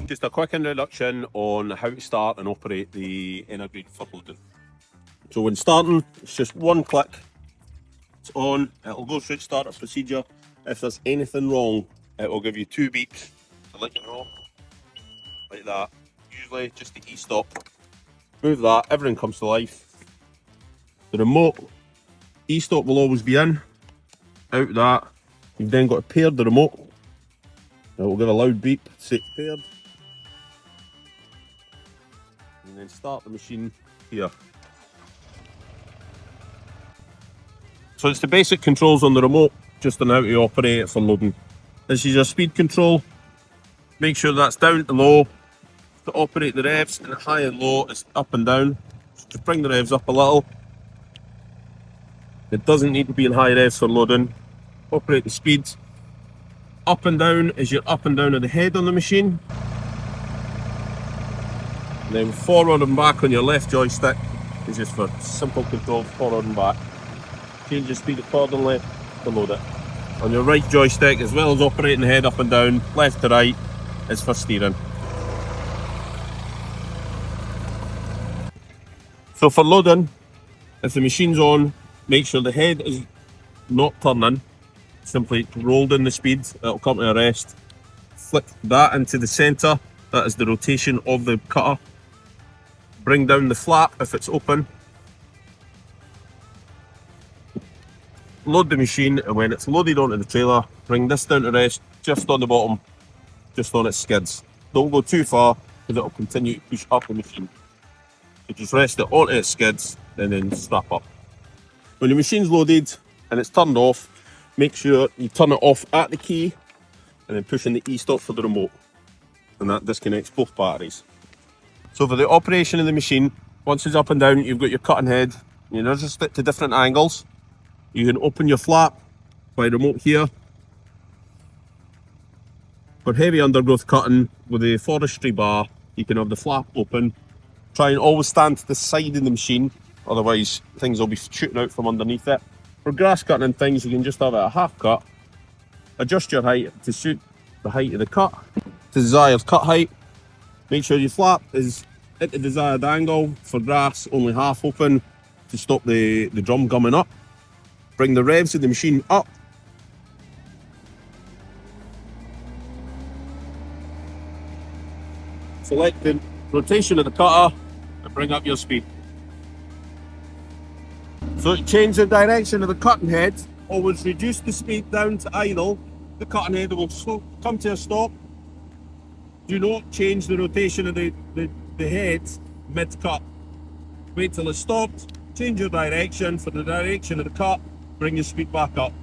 Just a quick introduction on how to start and operate the Energreen for loading. So when starting, it's just one click, it's on, it'll go through its startup procedure. If there's anything wrong, it will give you 2 beeps to let you know, like that. Usually just the e-stop. Move that, everything comes to life. The remote, e-stop will always be in, out that. You've then got to pair the remote. It will give a loud beep, say paired. And then start the machine here. So it's the basic controls on the remote, just on how to operate it for loading. This is your speed control. Make sure that's down to low. To operate the revs, and high and low is up and down. So just bring the revs up a little. It doesn't need to be in high revs for loading. Operate the speeds. Up and down is your up and down of the head on the machine. And then forward and back on your left joystick is just for simple control, forward and back. Change your speed accordingly to load it. On your right joystick, as well as operating the head up and down, left to right, is for steering. So for loading, if the machine's on, make sure the head is not turning. Simply roll down the speed, it'll come to a rest. Flick that into the centre, that is the rotation of the cutter. Bring down the flap if it's open. Load the machine, and when it's loaded onto the trailer, bring this down to rest just on the bottom, just on its skids. Don't go too far because it'll continue to push up the machine. So just rest it onto its skids and then strap up. When the machine's loaded and it's turned off, make sure you turn it off at the key and then push in the e-stop for the remote. And that disconnects both batteries. So for the operation of the machine, once it's up and down, you've got your cutting head. You can adjust it to different angles. You can open your flap by remote here. For heavy undergrowth cutting with the forestry bar, you can have the flap open. Try and always stand to the side of the machine, otherwise things will be shooting out from underneath it. For grass cutting and things, you can just have it a half cut. Adjust your height to suit the height of the cut, to desired cut height. Make sure your flap is at the desired angle. For grass, only half open to stop the drum gumming up. Bring the revs of the machine up. Select the rotation of the cutter and bring up your speed. So to change the direction of the cutting head, always reduce the speed down to idle. The cutting head will come to a stop. Do not change the rotation of the head mid-cut. Wait till it's stopped, change your direction for the direction of the cut, bring your speed back up.